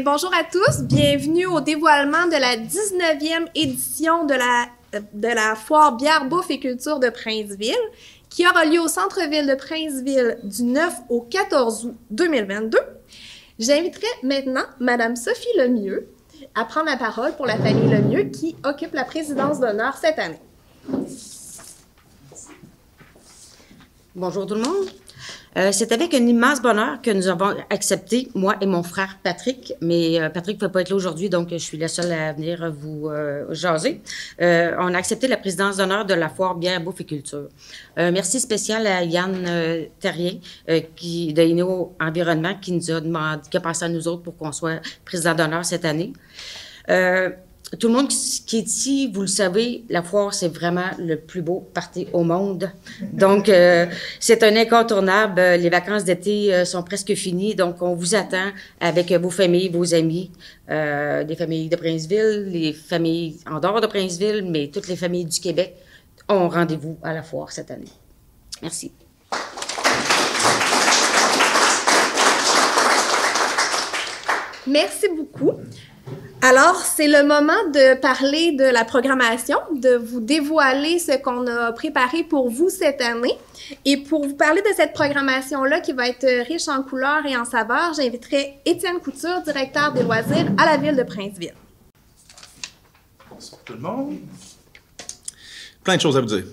Bonjour à tous, bienvenue au dévoilement de la 19e édition de la foire bière, bouffe et culture de Princeville, qui aura lieu au centre-ville de Princeville du 9 au 14 août 2022. J'inviterai maintenant Madame Sophie Lemieux à prendre la parole pour la famille Lemieux qui occupe la présidence d'honneur cette année. Bonjour tout le monde. C'est avec un immense bonheur que nous avons accepté, moi et mon frère Patrick, mais Patrick ne peut pas être là aujourd'hui, donc je suis la seule à venir vous jaser. On a accepté la présidence d'honneur de la foire bière, bouffe et culture. Merci spécial à Yann Terrien de Inno Environnement qui nous a demandé, qui a pensé à nous autres pour qu'on soit président d'honneur cette année. Tout le monde qui est ici, vous le savez, la foire, c'est vraiment le plus beau party au monde. Donc, c'est un incontournable. Les vacances d'été sont presque finies, donc on vous attend avec vos familles, vos amis, les familles de Princeville, les familles en dehors de Princeville, mais toutes les familles du Québec ont rendez-vous à la foire cette année. Merci. Merci beaucoup. Alors, c'est le moment de parler de la programmation, de vous dévoiler ce qu'on a préparé pour vous cette année. Et pour vous parler de cette programmation-là qui va être riche en couleurs et en saveurs, j'inviterai Étienne Couture, directeur des loisirs à la Ville de Princeville. Bonsoir tout le monde. Plein de choses à vous dire.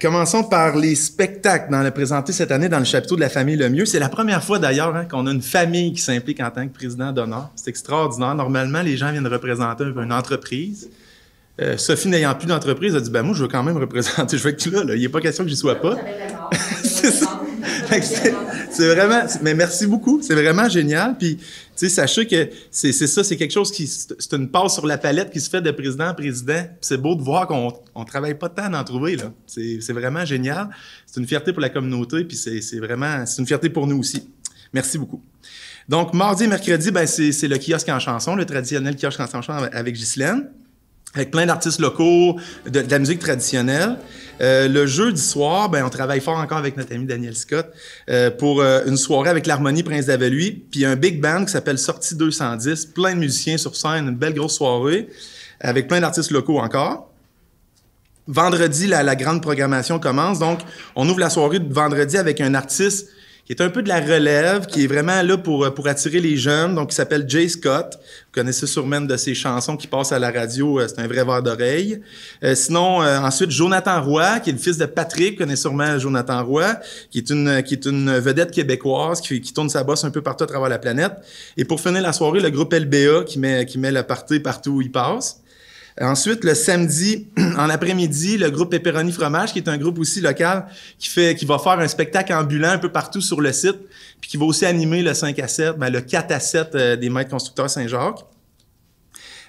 Commençons par les spectacles dans le présenté cette année dans le chapiteau de la famille Lemieux. C'est la première fois d'ailleurs qu'on a une famille qui s'implique en tant que président d'honneur. C'est extraordinaire. Normalement, les gens viennent représenter une entreprise. Sophie, n'ayant plus d'entreprise, a dit « Ben moi, je veux quand même représenter. Je veux que là. Il n'est pas question que j'y sois pas. » C'est ça. C'est vraiment... Mais merci beaucoup. C'est vraiment génial. Puis, tu sais, sachez que c'est ça, c'est quelque chose qui... C'est une passe sur la palette qui se fait de président en président. Puis c'est beau de voir qu'on travaille pas tant d'en trouver, là. C'est vraiment génial. C'est une fierté pour la communauté, puis c'est une fierté pour nous aussi. Merci beaucoup. Donc, mardi et mercredi, ben c'est le kiosque en chanson, le traditionnel kiosque en chanson avec Ghislaine, avec plein d'artistes locaux, de la musique traditionnelle. Le jeudi soir, ben on travaille fort encore avec notre ami Daniel Scott pour une soirée avec l'Harmonie Prince d'Aveluy, puis un big band qui s'appelle Sortie 210, plein de musiciens sur scène, une belle grosse soirée avec plein d'artistes locaux encore. Vendredi, la grande programmation commence, donc on ouvre la soirée de vendredi avec un artiste qui est un peu de la relève, qui est vraiment là pour attirer les jeunes, donc il s'appelle Jay Scott. Vous connaissez sûrement de ses chansons qui passent à la radio, c'est un vrai verre d'oreille. Sinon, ensuite, Jonathan Roy, qui est le fils de Patrick, vous connaissez sûrement Jonathan Roy, qui est une vedette québécoise, qui tourne sa bosse un peu partout à travers la planète. Et pour finir la soirée, le groupe LBA, qui met le party partout où il passe. Ensuite, le samedi, en après-midi, le groupe Pepperoni Fromage, qui est un groupe aussi local, qui va faire un spectacle ambulant un peu partout sur le site, puis qui va aussi animer le 5 à 7, le 4 à 7 des maîtres constructeurs Saint-Jacques.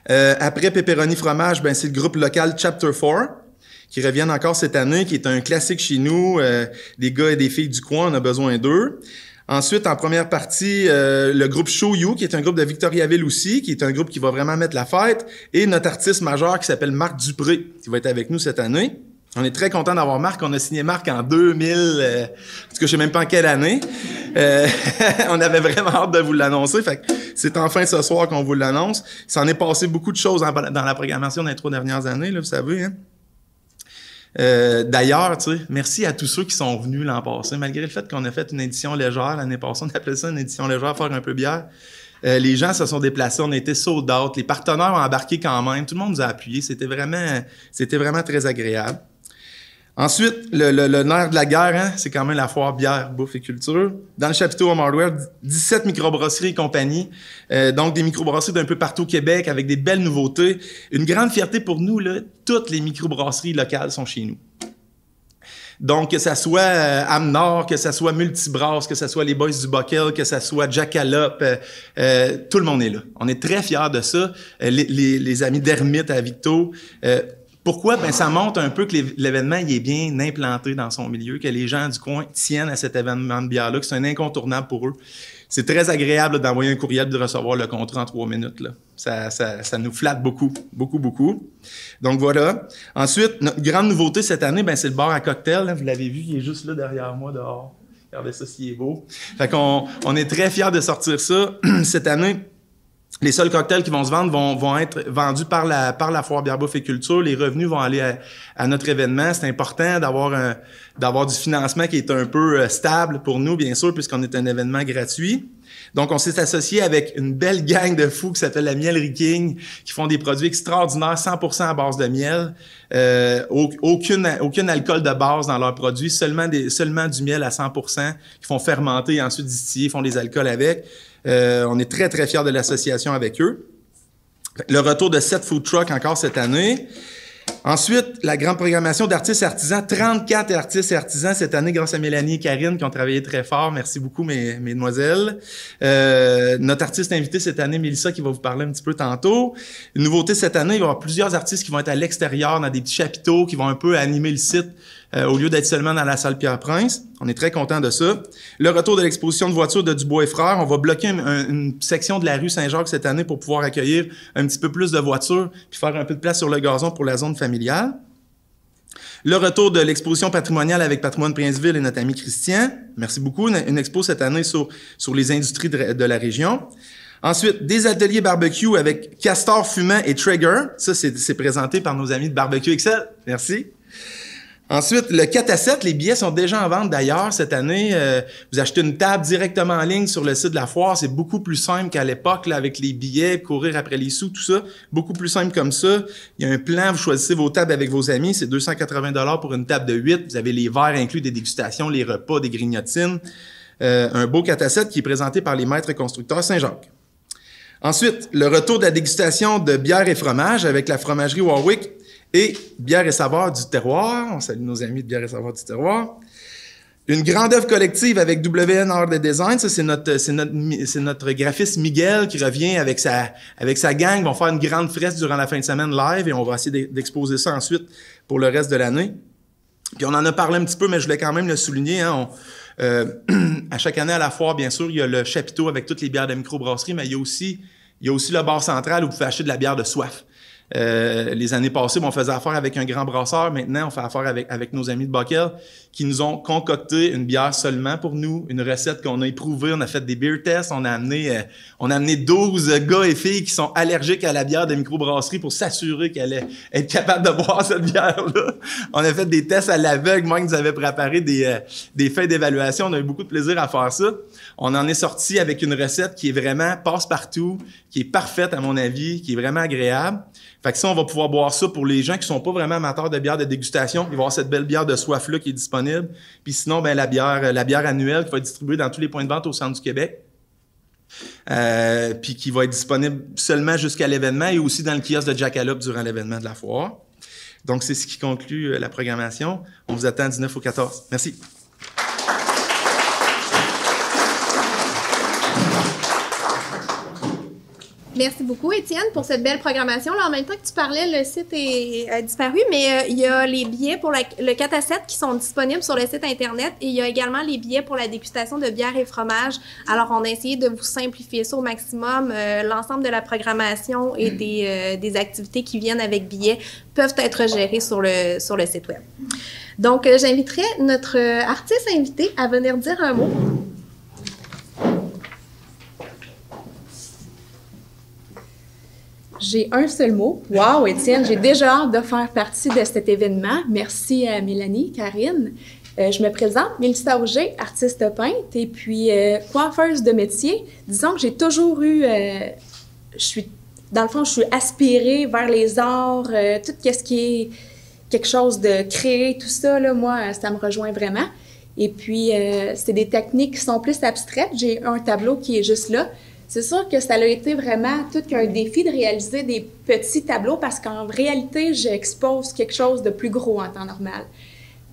Après Pepperoni Fromage, c'est le groupe local Chapter 4, qui reviennent encore cette année, qui est un classique chez nous, des gars et des filles du coin, on a besoin d'eux. Ensuite, en première partie, le groupe Show You, qui est un groupe de Victoriaville aussi, qui est un groupe qui va vraiment mettre la fête, et notre artiste majeur qui s'appelle Marc Dupré, qui va être avec nous cette année. On est très content d'avoir Marc. On a signé Marc en 2000, en tout cas, je sais même pas en quelle année. On avait vraiment hâte de vous l'annoncer. Fait que c'est enfin ce soir qu'on vous l'annonce. Il s'en est passé beaucoup de choses dans la programmation des 3 dernières années, là, vous savez, hein. D'ailleurs, tu sais, merci à tous ceux qui sont venus l'an passé. Malgré le fait qu'on a fait une édition légère l'année passée, on appelait ça une édition légère, faire un peu bière. Les gens se sont déplacés, on a été sold out, les partenaires ont embarqué quand même, tout le monde nous a appuyés, c'était vraiment très agréable. Ensuite, le nerf de la guerre, hein, c'est quand même la foire bière, bouffe et culture. Dans le chapiteau Home Hardware, 17 microbrasseries et compagnie. Donc, des microbrasseries d'un peu partout au Québec avec des belles nouveautés. Une grande fierté pour nous, là, toutes les microbrasseries locales sont chez nous. Donc, que ça soit Amnor, que ça soit Multibrasse, que ça soit les Boys du Bockel, que ça soit Jackalope, tout le monde est là. On est très fiers de ça. Les amis d'Hermite à Victo, Pourquoi? Ben, ça montre un peu que l'événement il est bien implanté dans son milieu, que les gens du coin tiennent à cet événement de bière-là, que c'est un incontournable pour eux. C'est très agréable d'envoyer un courriel et de recevoir le contrat en 3 minutes. Là. Ça nous flatte beaucoup, beaucoup, beaucoup. Donc voilà. Ensuite, notre grande nouveauté cette année, ben, c'est le bar à cocktail. Là. Vous l'avez vu, il est juste là derrière moi dehors. Regardez ça, s'il est beau. Fait qu'on est très fiers de sortir ça cette année. Les seuls cocktails qui vont se vendre vont être vendus par la Foire Bière Bouffe et Culture. Les revenus vont aller à notre événement. C'est important d'avoir du financement qui est un peu stable pour nous, bien sûr, puisqu'on est un événement gratuit. Donc, on s'est associé avec une belle gang de fous qui s'appelle la Mielerie King, qui font des produits extraordinaires, 100% à base de miel. Aucun alcool de base dans leurs produits, seulement du miel à 100%, qui font fermenter et ensuite distiller, font des alcools avec. On est très, très fiers de l'association avec eux. Le retour de 7 food trucks encore cette année. Ensuite, la grande programmation d'artistes et artisans. 34 artistes et artisans cette année grâce à Mélanie et Karine qui ont travaillé très fort. Merci beaucoup, mesdemoiselles. Notre artiste invité cette année, Mélissa, qui va vous parler un petit peu tantôt. Une nouveauté cette année, il va y avoir plusieurs artistes qui vont être à l'extérieur dans des petits chapiteaux, qui vont un peu animer le site au lieu d'être seulement dans la salle Pierre-Prince. On est très contents de ça. Le retour de l'exposition de voitures de Dubois et Frères. On va bloquer une section de la rue Saint-Jacques cette année pour pouvoir accueillir un petit peu plus de voitures puis faire un peu de place sur le gazon pour la zone familiale. Le retour de l'exposition patrimoniale avec Patrimoine Princeville et notre ami Christian. Merci beaucoup. Une expo cette année sur les industries de la région. Ensuite, des ateliers barbecue avec Castor Fumant et Traeger. Ça, c'est présenté par nos amis de Barbecue Excel. Merci. Ensuite, le 4 à 7, les billets sont déjà en vente d'ailleurs cette année. Vous achetez une table directement en ligne sur le site de la foire. C'est beaucoup plus simple qu'à l'époque là, avec les billets, courir après les sous, tout ça. Beaucoup plus simple comme ça. Il y a un plan, vous choisissez vos tables avec vos amis. C'est 280 $ pour une table de 8. Vous avez les verres inclus, des dégustations, les repas, des grignotines. Un beau 4 à 7 qui est présenté par les maîtres constructeurs Saint-Jacques. Ensuite, le retour de la dégustation de bière et fromage avec la fromagerie Warwick. Et Bière et Saveurs du Terroir. On salue nos amis de Bière et Saveurs du Terroir. Une grande œuvre collective avec WN Art de Design. Ça, c'est notre graphiste Miguel qui revient avec sa gang. Ils vont faire une grande fresque durant la fin de semaine live et on va essayer d'exposer ça ensuite pour le reste de l'année. Puis on en a parlé un petit peu, mais je voulais quand même le souligner. Hein, à chaque année à la foire, bien sûr, il y a le chapiteau avec toutes les bières de microbrasserie, mais il y a aussi le bar central où vous pouvez acheter de la bière de soif. Les années passées, on faisait affaire avec un grand brasseur. Maintenant, on fait affaire avec nos amis de Bockel qui nous ont concocté une bière seulement pour nous, une recette qu'on a éprouvée. On a fait des beer tests. On a amené 12 gars et filles qui sont allergiques à la bière de microbrasserie pour s'assurer qu'elle allait être capable de boire cette bière-là. On a fait des tests à l'aveugle. Mike nous avait préparé des feuilles d'évaluation. On a eu beaucoup de plaisir à faire ça. On en est sorti avec une recette qui est vraiment passe-partout, qui est parfaite à mon avis, qui est vraiment agréable. Fait que ça, on va pouvoir boire ça pour les gens qui sont pas vraiment amateurs de bière de dégustation. Ils vont avoir cette belle bière de soif-là qui est disponible. Puis sinon, ben la bière annuelle qui va être distribuée dans tous les points de vente au centre du Québec. Puis qui va être disponible seulement jusqu'à l'événement et aussi dans le kiosque de Jackalope durant l'événement de la foire. Donc, c'est ce qui conclut la programmation. On vous attend du 9 au 14. Merci. Merci beaucoup, Étienne, pour cette belle programmation. Là, en même temps que tu parlais, le site a disparu, mais il y a les billets pour le 4 à 7 qui sont disponibles sur le site Internet et il y a également les billets pour la dégustation de bière et fromage. Alors, on a essayé de vous simplifier ça au maximum. L'ensemble de la programmation et des activités qui viennent avec billets peuvent être gérées sur le site web. Donc, j'inviterai notre artiste invité à venir dire un mot. J'ai un seul mot. Wow, Étienne, j'ai déjà hâte de faire partie de cet événement. Merci à Mélanie, Karine. Je me présente, Mélissa Auger, artiste peintre et puis coiffeuse de métier. Disons que j'ai toujours eu... dans le fond, je suis aspirée vers les arts, tout ce qui est quelque chose de créé, tout ça, là, moi, ça me rejoint vraiment. Et puis, c'est des techniques qui sont plus abstraites. J'ai un tableau qui est juste là. C'est sûr que ça a été vraiment tout qu'un défi de réaliser des petits tableaux parce qu'en réalité, j'expose quelque chose de plus gros en temps normal.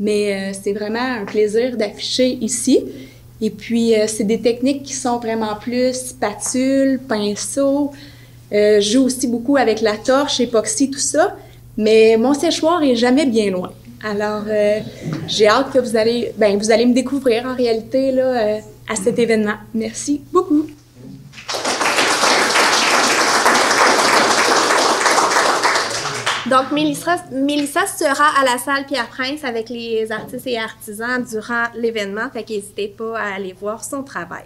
Mais c'est vraiment un plaisir d'afficher ici. Et puis, c'est des techniques qui sont vraiment plus spatule, pinceau. Je joue aussi beaucoup avec la torche, époxy, tout ça. Mais mon séchoir est jamais bien loin. Alors, j'ai hâte que vous allez me découvrir en réalité là, à cet événement. Merci beaucoup. Donc, Mélissa sera à la salle Pierre-Prince avec les artistes et artisans durant l'événement, fait qu'hésitez pas à aller voir son travail.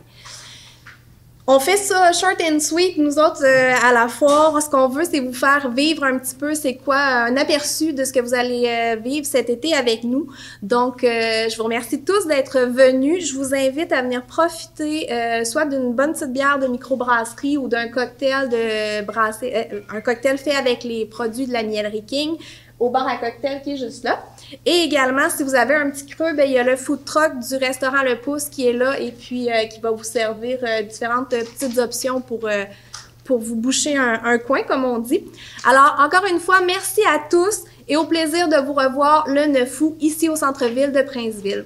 On fait ça short and sweet, nous autres, à la foire. Ce qu'on veut, c'est vous faire vivre un petit peu, c'est quoi, un aperçu de ce que vous allez vivre cet été avec nous. Donc, je vous remercie tous d'être venus. Je vous invite à venir profiter soit d'une bonne petite bière de microbrasserie ou d'un cocktail un cocktail fait avec les produits de la Mielerie King au bar à cocktail qui est juste là. Et également, si vous avez un petit creux, il y a le food truck du restaurant Le Pouce qui est là et puis qui va vous servir différentes petites options pour vous boucher un coin, comme on dit. Alors, encore une fois, merci à tous et au plaisir de vous revoir le 9 août ici au centre-ville de Princeville.